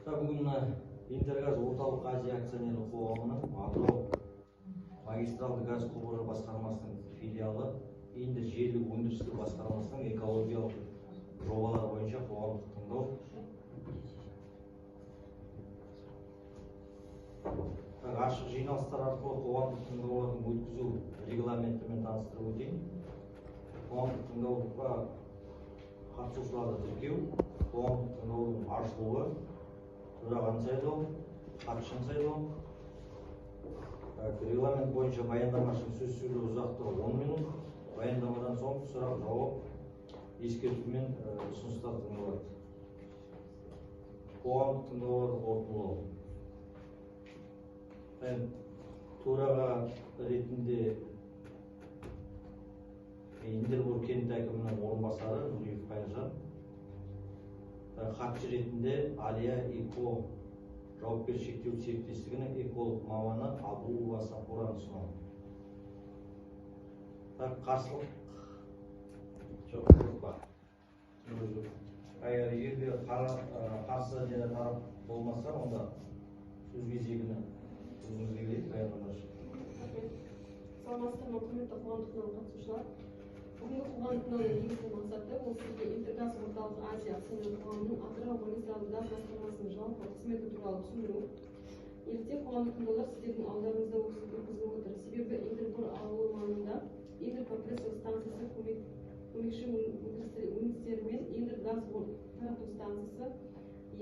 Бүгін Интергаз Орталық Азия акционерлік қоғамының Атырау магистралды газ құбыры басқармасының филиалы Индер желілік өндірістік басқармасының экологиялық жобалар бойынша қоғамдық тыңдау. Ашық жиналыстар арқылы қоғамдық тыңдаулардың өткізу регламентімен таныстырып өтейін. Қоғамдық тыңдауға қатысушыларды тіркеу, қоғамдық тыңдаудың ашылуы, төрағаны сайлау, хатшыны сайлау. Регламент бойынша баяндамашының сөз сөйлеу ұзақтығы 10 минут. Баяндамадан соң сұрақ жауап ескертумен ұсыныстар тыңдалады. Қоғамдық тыңдауларды қорытындылау. Төраға ретінде Индербор кент әкімінің орынбасары Нұриев Қайыржан, хатшы ретінде Алия Эко жауапкершілігі шектеулі серіктестігінің эколог маманы Абуова Сапураны ұсынамын. Қарсылық жоқ па. Егер қарсы тарап болмаса, онда сөз кезегіне өзіңізге келейік, баяндамашы. Саламатсыздар ма, құрметті қоғамдық тыңдауға қатысушылар. Бүгінгі қоғамдық тыңдаудың негізгі мақсаты ол сізге Интергаз Орталық Азия акционерлік қоғамының Атырау магистралды газ басқармасының жалпы қызметі туралы түсіндіру. Ертең қоғамдық тыңдаулар сіздердің алдарыңызда өткізіліп отыр. Себебі Интербор ауылы маңында Интер компрессор станциясы көмекші өнімдері мен Интер газ тарату станциясы,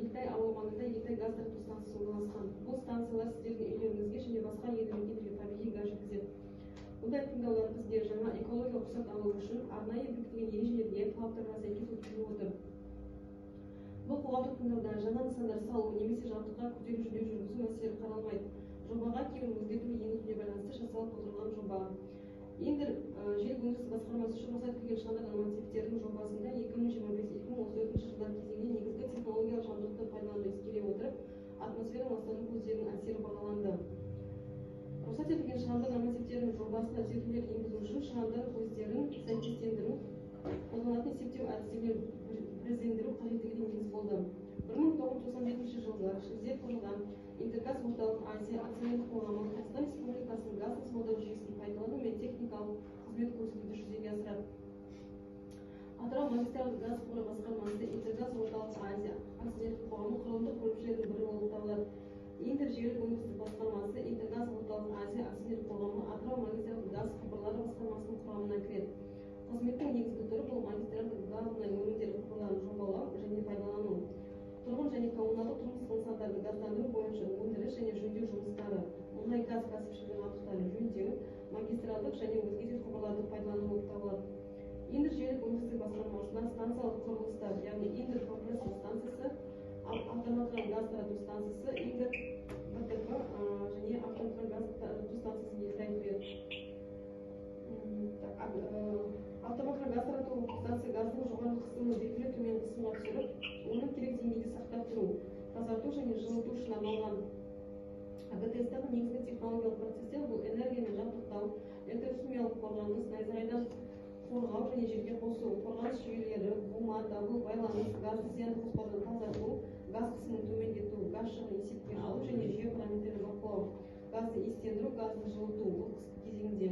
Елтай ауылы маңында Елтай газ тарату станциясы орналасқан. Бұл станциялар сіздердің үйлеріңізге және басқа елді мекендерге табиғи газ жеткізеді. Бұндай тыңдаулар бізде жаңа экологиялық рұқсат алу үшін арнайы бекітілген ережелерге, талаптарға сәйкес өткізіліп отыр. Бұл қоғамдық тыңдауда жаңа нысандар салу немесе жабдыққа күрделі жөндеу жүргізу мәселелері қаралмайды. Жобаға кейбір өзгерту енгізуге байланысты жасалып отырған жоба. Интер желілік өндіріс басқармасы үшін рұқсат етілген штандарт нормативтердің жобасында 2025-2034 жылдар кезеңде негізгі технологиялық жабдықты пайдалануды ескере отырып, атмосфера ластану көздерінің әсері бағаланды. Рұқсат етілген штандарт нормативтердің жобасына түзетулер енгізу үшін штандарт көздерін сәйкестендіру, қолданылатын есептеу әдістемелерін біріздендіру қажеттілігі негіз болды. 1997 жылғы шілде құрылған Интергаз Орталық Азия акционерлік қоғамы Қазақстан Республикасының газ тасымалдау жүйесін пайдалану мен техникалық қызмет көрсетуді жүзеге асырады. Атырау магистралды газ құбыры басқармасы Интергаз Орталық Азия акционерлік қоғамы құрылымдық бөлімшелерінің бірі болып табылады. Интер желілік өндірістік басқармасы Интергаз Орталық Азия акционерлік қоғамы Атырау магистралды газ құбырлары басқармасының құрамына кіреді. Қызметтің негізгі түрі бұл магистралды газ мұнай өнімдері құбырларын жобалау және пайдалану. Тұрғын және коммуналдық тұрмыстық нысандарды газдандыру бойынша өндіріс және жөндеу жұмыстары, мұнай газ кәсіпшілігінің жабдықтарын жөндеу, магистралдық және өзге де құбырларды пайдалану болып табылады. Интер желілік өндірістік басқармасында станциялық құрылыстар, яғни Интер компрессор станциясы, автоматтық газ тарату станциясы, Интер БТП және автоматтық газ тарату станциясын ескеріп береді. Автоматтық газ тарату станция газдың жоғары қысымын белгілі төмен қысымға түсіріп, оны керек деңгейде сақтап тұру, тазарту және жылыту үшін арналған. АГТС-тағы негізгі технологиялық процестер бұл энергиямен жабдықтау, электрохимиялық қорғаныс, найзағайдан қорғау және жерге қосу, қорғаныс жүйелері, бума, дабыл, байланыс, газды зиянды қоспадан тазарту, газ қысымын төмендету, газ шығынын есепке алу және жүйе параметрлерін бақылау, газды иістендіру, газды жылыту бұл қысқы кезеңінде.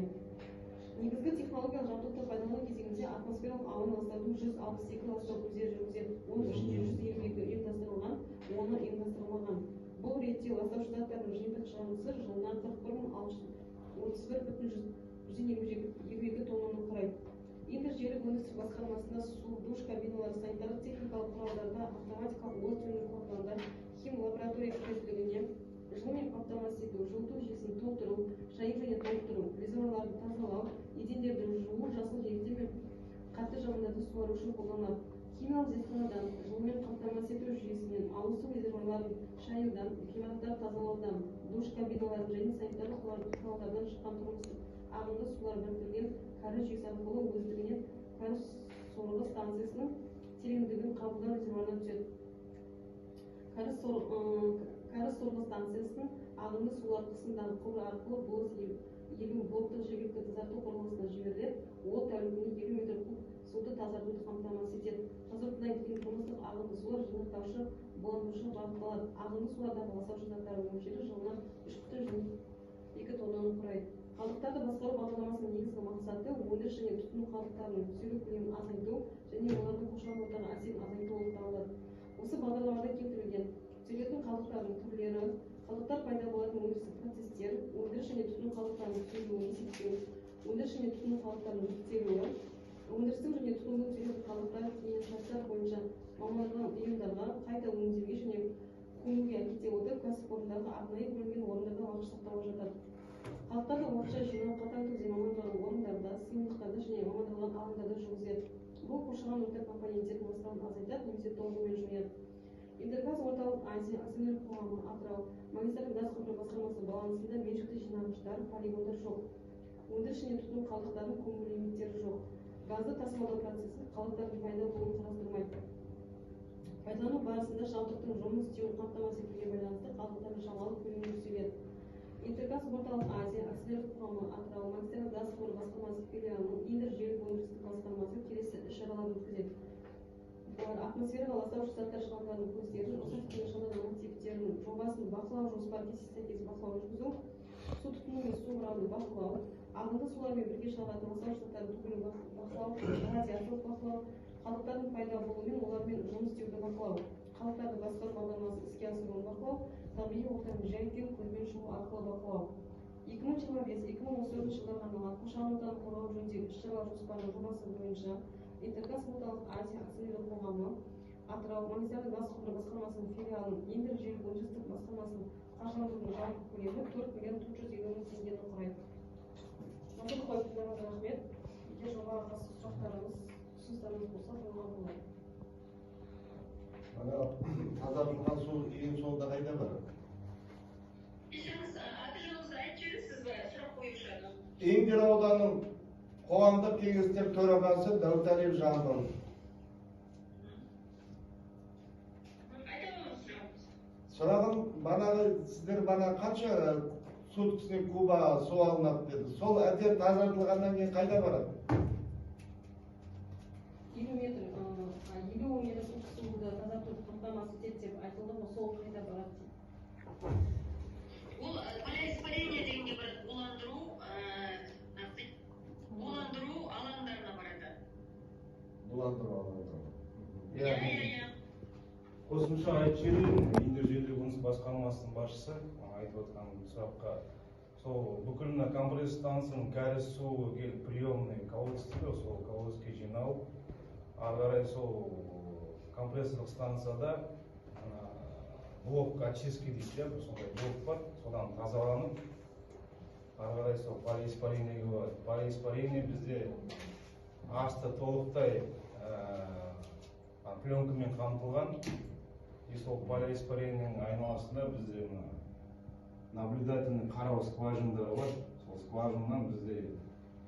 Негізгі технологиялық жабдықты пайдалану кезеңінде атмосфералық ауаны ластаудың 162 ластау көздері жүргізеді. Оның ішінде 152 ұйымдастырылған, оны ұйымдастырылмаған. Бұл ретте ластаушы заттардың жиынтық шығындысы жылына 41,3122 тоннаны құрайды. Интер желілік өндірістік басқармасында су, душ кабиналары, санитарлық техникалық құралдарда, автоматикалық өрт сөндіру құралдарында, хим лаборатория қажеттілігіне жылумен қамтамасыз ету, жылыту жүйесін толтыру, шайын және толтыру, резервуарларды тазалау, едендерді жуу, жасыл желдер мен қатты жабындарды суару үшін қолданылады. Химиялық зертханадан, жылумен қамтамасыз ету жүйесінен, ауыз су резервуарларын шаюдан, ғимараттарды тазалаудан, душ кабиналарын және санитарлық құралдардан шыққан тұрмыстық ағынды сулар біріктірілген кәріз жүйесі арқылы өздігінен кәріз сорғы станциясының тереңдігін қабылдау резервуарына түседі. Кәріз сорғы станциясының ағынды сулар қысымдағы құбыр арқылы болыс елу блоктық жергілікті тазарту құрылғысына жіберіледі. Ол тәулігіне 20 метр куб суды тазартуды қамтамасыз етеді. Тазартудан кейін тұрмыстық ағынды сулар жинақтаушы ластаушы, буландырушы бағытталады. Ағынды сулардағы ластаушы заттардың мөлшері жылына 3,2 тоннаны құрайды. Қалдықтарды басқару бағдарламасының негізгі мақсаты өндіріс және тұтыну қалдықтарының түсіру көлемін азайту және олардың қоршаған ортаға әсерін азайту болып табылады. Осы бағдарламада келтірілген түзелетін қалдықтардың түрлері, қалдықтар пайда болатын өндірістік процестер, өндіріс және тұтыну қалдықтарының түсірілуін есептеу, өндіріс және тұтыну қалдықтарының жіктелуі, өндірістік және тұтынудың түзелетін қалдықтар кейін шарттар бойынша мамандандырылған ұйымдарға қайта өңдеуге және көмуге әкете отырып кәсіпорындарға арнайы бөлінген орындарда уақытша сақтауға жатады. Қалдықтарды уақытша жинау қатаң түрде мамандандырылған орындарда, сыйымдықтарда және мамандандырылған алаңдарда жүргізіледі. Бұл қоршаған орта компоненттердің ластауын азайтады немесе толығымен жояды. Интергаз орталық Азия акционерлік қоғамы Атырау магистральды газ құбыры басқармасы балансында меншікті жинағыштар, полигондар жоқ. Өндіріс және тұтыну қалдықтарының көму лимиттері жоқ. Газды тасымалдау процесі қалдықтардың пайда болуын қарастырмайды. Пайдалану барысында жабдықтың жұмыс істеуін қамтамасыз етуге байланысты қалдықтардың шамалы көлемі өсіріледі. Интергаз орталық Азия акционерлік қоғамы Атырау магистральды газ құбыры басқармасы филиалының Индер желілік өндірістік басқармасы келесі іс-шараларды өткізеді. Атмосфераға ластаушы заттар шығарындардың көздерін, рұқсат етілген шығарындардың типтерінің жобасын бақылау жоспары кестесіне сәйкес бақылау жүргізу, су тұтыну мен су құрамын бақылау, ағынды сулармен бірге шығаратын ластаушы заттардың түрлерін бақылау, радиациялық бақылау, қалдықтардың пайда болуы мен олармен жұмыс істеуді бақылау, қалдықтарды басқару бағдарламасын іске асыруын бақылау, табиғи ортаның жай-күйін көзбен шолу арқылы бақылау. 2025-2034 жылдарға арналған қоршаған ортаны қорғау жөніндегі іс-шаралар жоспарының жобасы бойынша Интергаз орталық Азия акционерлік қоғамы Атырау магистральды газ құбыры басқармасының филиалының Индер желілік өндірістік басқармасының қаржыландырудың жалпы көлемі 4,450,000 теңгені құрайды. Назар қойып рахмет. Егер жобаға қатысты сұрақтарыңыз, ұсыныстарыңыз болса, қойған болайын. Тазартылған су ең соңында қайда барады? Аты-жөніңізді айтып жібересіз бе? Сұрақ қоюшы адам. Индер ауданының қоғамдық кеңестер төрағасы Дәутәлиев Жандон. Айтамын сұрағыңыз. Сұрағым, сіздер қанша суткасына куба су алынады деді. Сол әдер тазартылғаннан кейін қайда барады? 50 метр суды тазартуды қамтамасыз етеді деп айтылды ғой, сол қайда барады дейді. Ол полииспарение дегенге барады, буландыру алаңдарына барады. Буландыру алаңдарына. Иә. Қосымша айтып жіберейін, Индер желілік өндіріс басқармасының басшысы айтып отқан сұраққа. Сол бүкіл компресс станцияның кәріз суы келіп приемный колодец дейді, сол колодецке жиналып, ары қарай сол компрессорлық станцияда блок очистки дейді, сондай блок бар, содан тазаланып, ары қарай сол полииспарениеге болады. Полииспарение бізде асты толықтай пленкамен қамтылған, и сол полииспарениенің айналасында бізде наблюдательный қарау скважиндары бар. Сол скважиннан бізде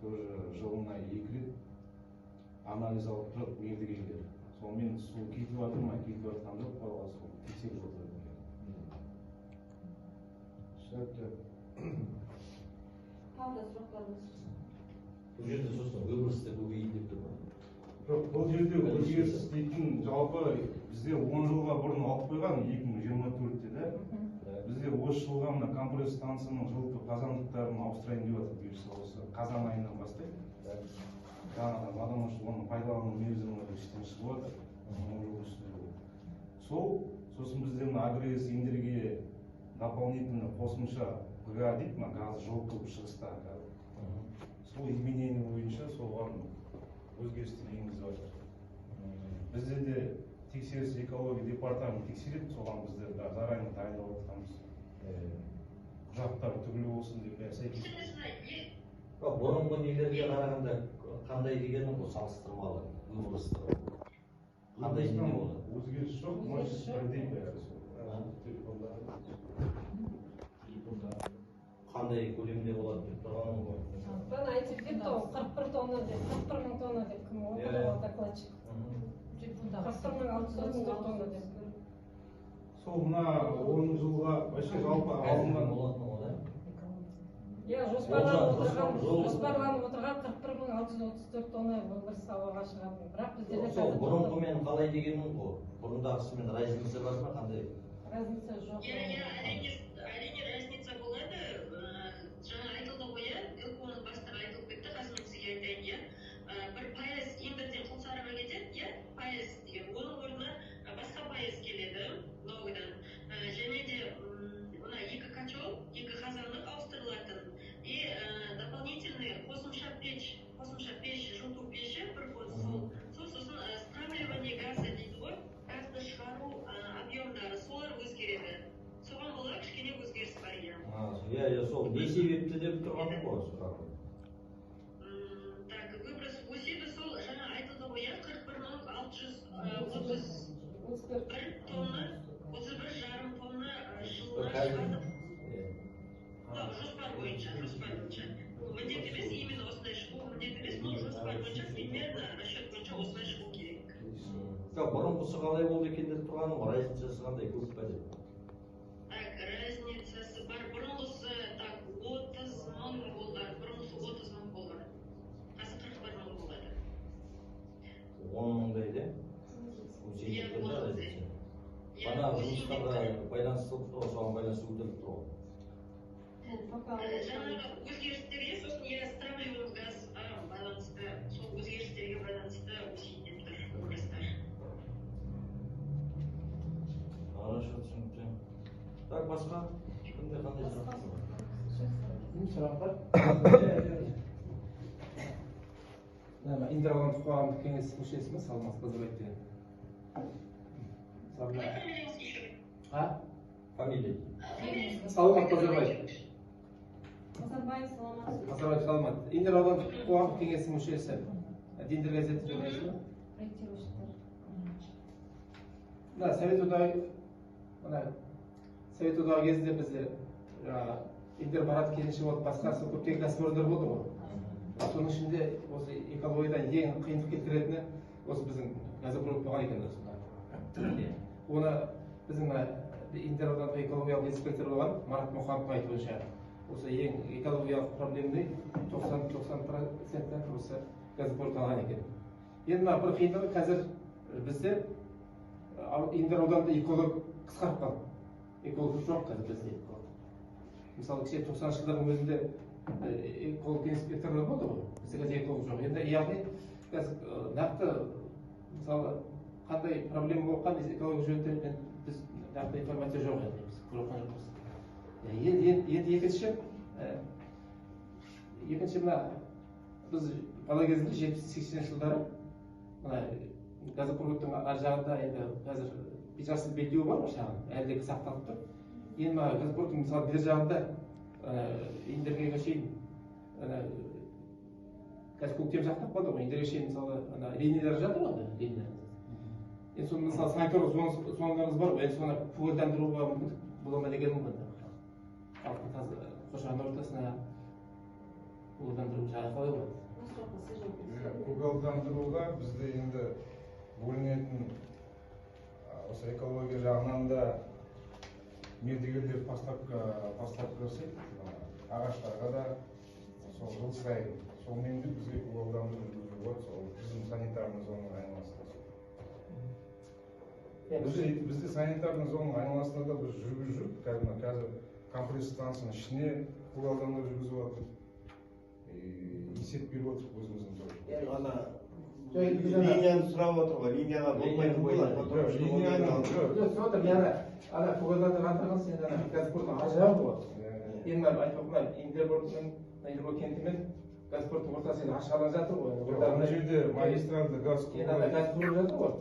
тоже жылына 2 рет анализ алып тұрады мердігерлер. Сонымен су кетіп жатыр ма, кетіп жатқан жоқ па, сол тексеріп отырады. Түсінікті. Тағы да сұрақтарыңыз. Бұл жерде сосын выбросты көбейді деп тұр ма? Жоқ, бұл жерде өзгеріс дейтін жалпы бізде 10 жылға бұрын алып қойған 2024-те да. Бізде осы жылға мына компресс станцияның жылыту қазандықтарын ауыстырайын деп жатыр, бұйырса осы қазан айынан бастайды. Потому что оның пайдалану мерзімі іштен шығып жатыр. Сосын бізде мына агрегс Индерге дополнительно қосымша ПГА дейді, газ жылыту шығыста. Сол изменение бойынша соған өзгерістер енгізіп жатыр. Бізде де тексеріс экология департаменті тексереді, соған біздер заранее дайындап отырғанбыз. Құжаттар түгел болсын деп сәйкес. Бұрынғы нелерге қарағанда қандай дегенім бұл салыстырмалы выбросты? Қандай не болды? Өзгеріс жоқ, бірдей бәрі. Қандай көлемде болады деп тұрғаным ғой. Бұрын айтып кетті ғой, 41 тонна деп, 41 мың тонна деп кім оқыды ғой докладчик. 41,634 тонна деп. Сол мына 10 жылға вообще жалпы алынған болатын ғой да? иә, жоспарланып отырған 41.634 тонна өндіріс ауаға шығатын. Бірақ біздерде сол бұрынғымен қалай дегенім ғой. Бұрындағысымен разница бар ма, қандай? разница жоқ. әрине разница болады. Жаңа айтылды ғой, иә, ГКО-ның бастығы айтылып кетті, қазір мен сізге айтайын, иә. Бір пайыз импорттен Құлсарыға кетеді, иә, пайыз деген. Оның орнына басқа пайыз келеді, новыйдан. Және де мына екі котел, екі қазандық ауыстырылатын. И дополнительный қосымша пеш, жылыту пеші, бір сосын стравливание газа дейді ғой, газды шығару объемдары, солар өзгереді. Соған бола кішкене өзгеріс бар, иә. Иә, сол не себепті деп тұрғаным ғой сұрақ. Так, выброс өседі, сол жаңа айтылды ғой, иә, 41.631 тонна, 31,5 тонна жылына шығады. Жоспар бойынша. Міндет емес, именно осындай шығу міндет емес, но жоспар бойынша примерно расчет бойынша осылай шығу керек. Бұрынғысы қалай болды екен деп тұрғаным ғой, разницасы қандай, көп па деп. Так, разницасы бар. Бұрынғысы 30 мың болды. Бұрынғысы 30 мың болды. Қазір 41 мың болады. 10 мыңдай де? Иә, 10 мыңдай. Бана жұмыстарға байланысты тұр, соған байланысты өтіліп тұр. Жаңағы өзгерістерге, сосын иә, стравливаемый газға байланысты, сол өзгерістерге байланысты өсейін деп тұр выбростар. Хорошо, түсінікті. Так, басқа? Кімде қандай сұрақ бар? Сұрақ бар? Интерғоламыз қоғамдық кеңес мүшесі ме, Салмас Базарбаев деген? Фамилия? Салмас Базарбаев. Базарбаев Саламат. Базарбаев Саламат. Интерғоламыз қоғамдық кеңесі мүшесі. Диндер газеті журналисі ме? Совет одағы кезінде бізде Интербарат келінші болып басқасы көптеген кәсіпорындар болды ғой. Соның ішінде осы экологиядан ең қиындық келтіретіні осы біздің газопровод болған екен. Оны біздің Интербарат экологиялық инспектор болған Марат Мұхановтың айтуынша осы ең экологиялық проблемный 90% осы газопровод алған екен. Енді бір қиындығы қазір бізде Интербаратта эколог қысқарып қалды. Эколог жоқ қазір бізде. Мысалы, 90 жылдардың өзінде эколог инспекторлар болды ғой, бізде қазір эколог жоқ. Енді яғни нақты мысалы қандай проблема болып қандай экология жөнінде біз нақты информация жоқ енді біз көріп жоқпыз. Енді екінші мына біз бала кезінде 70-80 жылдары мына газопроводтың ар жағында енді қазір жасыл белдеу бар ма шағын, әлі де сақталып тұр. Енді мына газопроводтың мысалы бер жағында Индерге шейін қазір көктем жақтап қалды ғой, Индерге шейін мысалы линиялар жатыр ғой, линиялар. Енді соны мысалы санитарлық зоналарымыз бар ғой, енді соны көгалдандыруға мүмкіндік бола ма деген мүмкін. Халықтың таза қоршаған ортасына көгалдандыру жағы қалай болады? Көгалдандыруға бізде енді бөлінетін осы экология жағынан да мердігерлер поставка жасайды, ағаштарға да сол жыл сайын. Сонымен де бізге көгалдандыру жүргізіліп болады, сол біздің санитарный зонаның айналасында. Бізде санитарный зонаның айналасында да біз жүргізіп жүріп, қазір компресс станцияның ішіне көгалдандыру жүргізіп жатыр. Есеп беріп отырып өзіміздің тоже. Линияны сұрап отыр ғой, линияға болмайтын болады. Ана көгалдандырғандырған сен газпорттың ажырауы болады. Енді айтпақпын, Интерборт кентімен газпорттың ортасы енді ашқалап жатыр ғой. Мына жерде магистральды газ енді ана газ көріп жатыр ғой.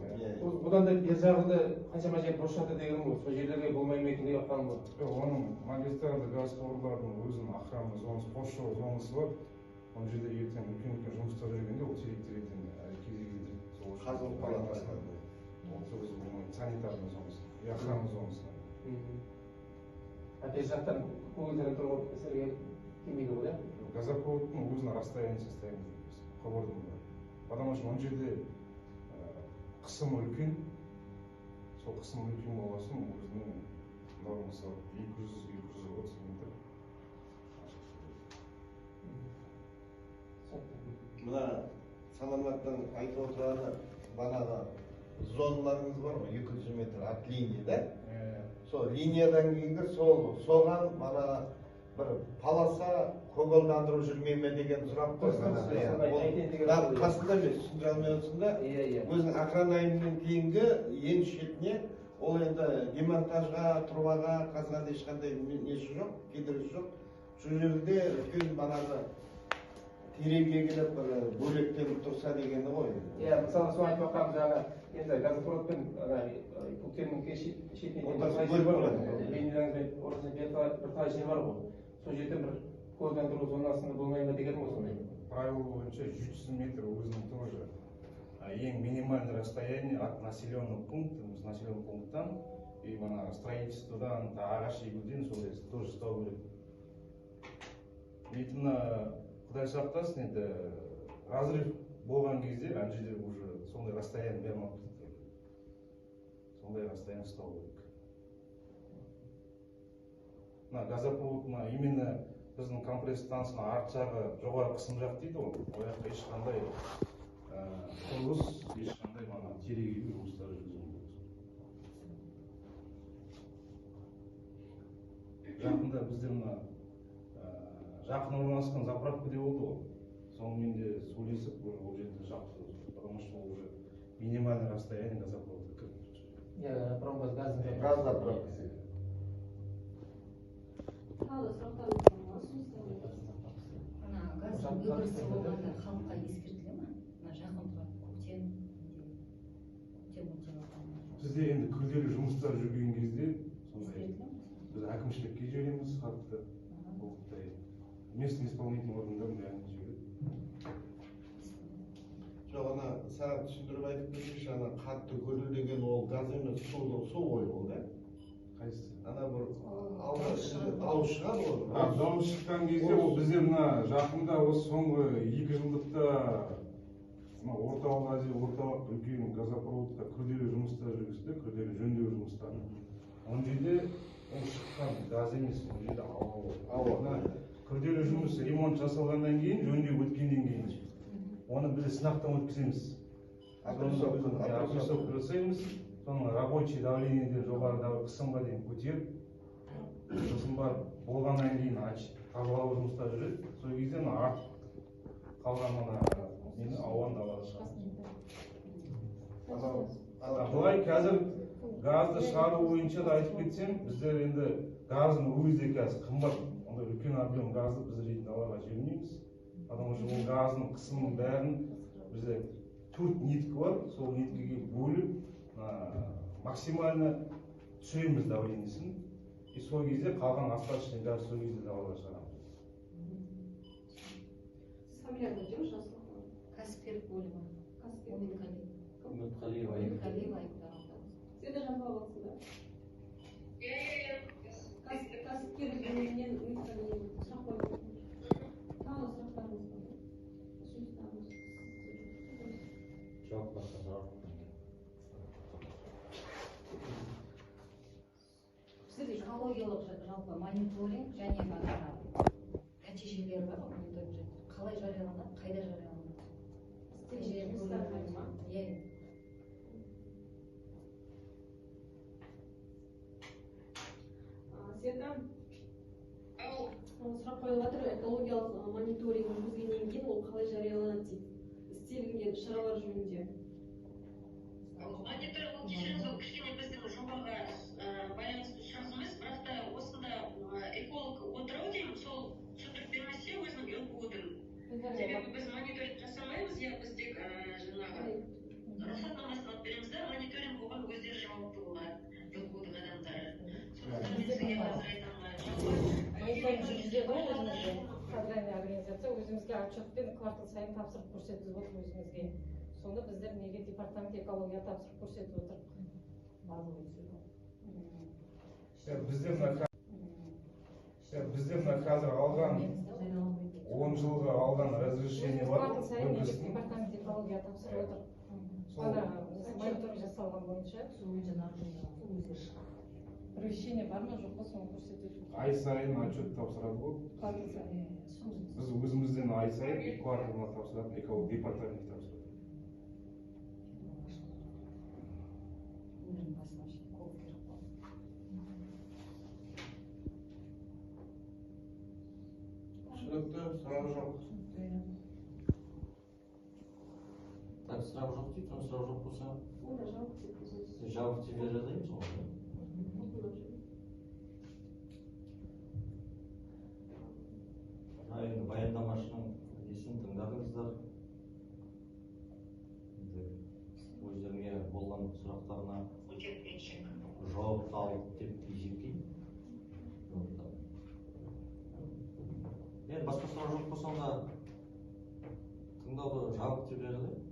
Бұдан да бер жағында қаншама жер бос жатыр деген ғой. Сол жерлерге болмай ма екен деп жатқаным ғой. Оның магистральды газ құбырлардың өзінің охранный зонасы, қоршау зонасы бар. Ол жерде ертең үлкен жұмыстар жүргенде ол теректен кезегінде қазылып қалады. Ол санитарный зонасы, охранный зонасы. Бер жақтан көгілдірін тұрып әсерге келмейді ғой, иә? Газопроводтың өзінің расстояние состояниесі құбырдың бар. Потому что ол жерде қысым үлкен, сол қысым үлкен болғасын өзінің нормасы 200-230 метр. мына Саламаттың айтып отырғаны бағанағы зоналарыңыз бар ғой 200 метр от линия да? Сол линиядан кейінгі соған мана бір полоса көгалдандыру жүрмей ме деген сұрақ қой. Қасында емес, түсіндіре алмай отырсың да? Өзің охранайымның кейінгі ең шетіне ол енді демонтажға, трубаға, қазған ешқандай несі жоқ, кедергісі жоқ. Şu жерде үлкен манағы тереңге келіп бір бөлектеніп тұрса дегені ғой. Иә, мысалы сол айтып жатқан жаңа енді газопроводпен көктемнің шетіне бірталай жер бар ғой. Сол жерде бір көгалдандыру зонасында болмай ма деген ғой сондай. Правило бойынша 100 метр өзінің тоже ең минимальный расстояние от населенного пункта, с населенного пунктан и мына строительстводан, ағаш егуден солай тоже ұстау керек. Мен мына Құдай сақтасын, енді разрыв болған кезде ана жерде уже сондай расстояние бермапты. Сондай расстояние ұстау керек. Мына газопровод именно біздің компресс станцияның арт жағы жоғары қысым жақ дейді ғой. Ол жақта ешқандай құрылыс, ешқандай мана тереңдету жұмыстары жүргізілмейді. Жақында бізде мына жақын орналасқан заправка деп болды ғой. Сонымен де сөйлесіп, ол жерде жақсы, потому что уже минимальный расстояние газопроводқа кіріп. Иә, промгаз Газ заправкасы. Тағы сұрақтарыңыз бар ма? Газ выбросы болғанда халыққа ескертіле ма? Жақын тұрады, көктем Бізде енді күрделі жұмыстар жүрген кезде сондай біз әкімшілікке жібереміз хатты. Местный исполнительный органдар бәрін жібереді. Жоқ, ана саған түсіндіріп айтып кетейінші, ана қатты гүріл деген ол газ емес, су ғой ол да? Қайсысы? Ана бір алып шығады ғой. Дауыс шыққан кезде ол бізде мына жақында осы соңғы 2 жылдықта орталық Азия, орталық үлкен газопроводқа күрделі жұмыстар жүргізді, күрделі жөндеу жұмыстары. Оның жерде ол шыққан газ емес, ол жерде ауа. Күрделі жұмыс ремонт жасалғаннан кейін, жөндеу өткеннен кейін, оны біз сынақтан өткіземіз. Апрессовка жасаймыз, соның рабочий давлениеден жоғарыдағы қысымға дейін көтеріп, сосын барып болғаннан кейін тазалау жұмыстары жүреді. Сол кезде артық қалған ауаны далаға шығарады. Былай қазір газды шығару бойынша да айтып кетсем, біздер енді газдың өзі де қазір қымбат. Үлкен объем газды біз рейтін далаға жібермейміз. Потому что ол газдың қысымының бәрін бізде 4 нитка бар, сол ниткаге бөліп максимально түсіреміз давлениесін. И сол кезде қалған остаточный газ сол кезде далаға шығарамыз. Сіз фамилияны айтыңыз, жасыл. Каспер бөлімі. Үмітқалиева. Сен де жазып алғансың да? Кәсіпкер бөлімінен үмітқалиева сұрақ қойып. Тағы сұрақтарыңыз бар ма? Жоқ, басқа сұрақ. Экологиялық жалпы мониторинг және нәтижелері бар мониторинг қалай жарияланады, қайда жарияланады? Света, сұрақ қойып жатыр, экологиялық мониторинг жүргізгеннен кейін ол қалай жарияланады дейді. Істелінген шаралар жөнінде. Мониторинг ол кешіріңіз, ол кішкене біздің жобаға байланысты сұрақ емес, бірақ та осында эколог отырау деймін, сол түсіндіріп бермесе өзінің өлкудың. Себебі біз мониторинг жасамаймыз, я біз тек жаңағы рұқсатнамасын алып береміз да, мониторинг оған өздері жауапты болады, өлкудың адамдары. Сондықтан мен сізге қазір айта алмаймын. Мониторинг жүргізеді ғой өзімізде. Программный организация өзімізге отчетпен квартал сайын тапсырып көрсетіп отыр өзімізге. Сонда біздер неге департамент экология тапсырып көрсетіп отыр. Бізде мына қазір алған 10 жылға алған разрешение бар. Квартал сайын департамент экология тапсырып отыр. Мониторинг жасалған бойынша. Превышение бар ма жоқ па соны көрсетеді. Ай сайын отчет тапсырады ғой. Біз өзімізден ай сайын кварталына тапсырады, экология департаментіне тапсырады. Түсінікті, сұрағы жоқ. Так, сұрақ жоқ дейді, сұрақ жоқ болса, Онда жауап деп өзіңіз. жауап деп бере жазайын соңында. Енді баяндамашының несін тыңдадыңыздар. Енді өздеріңе болған сұрақтарына жауап алды деп есептеймін. Енді басқа сұрақ жоқ болса онда тыңдауды жабық деп жариялайын.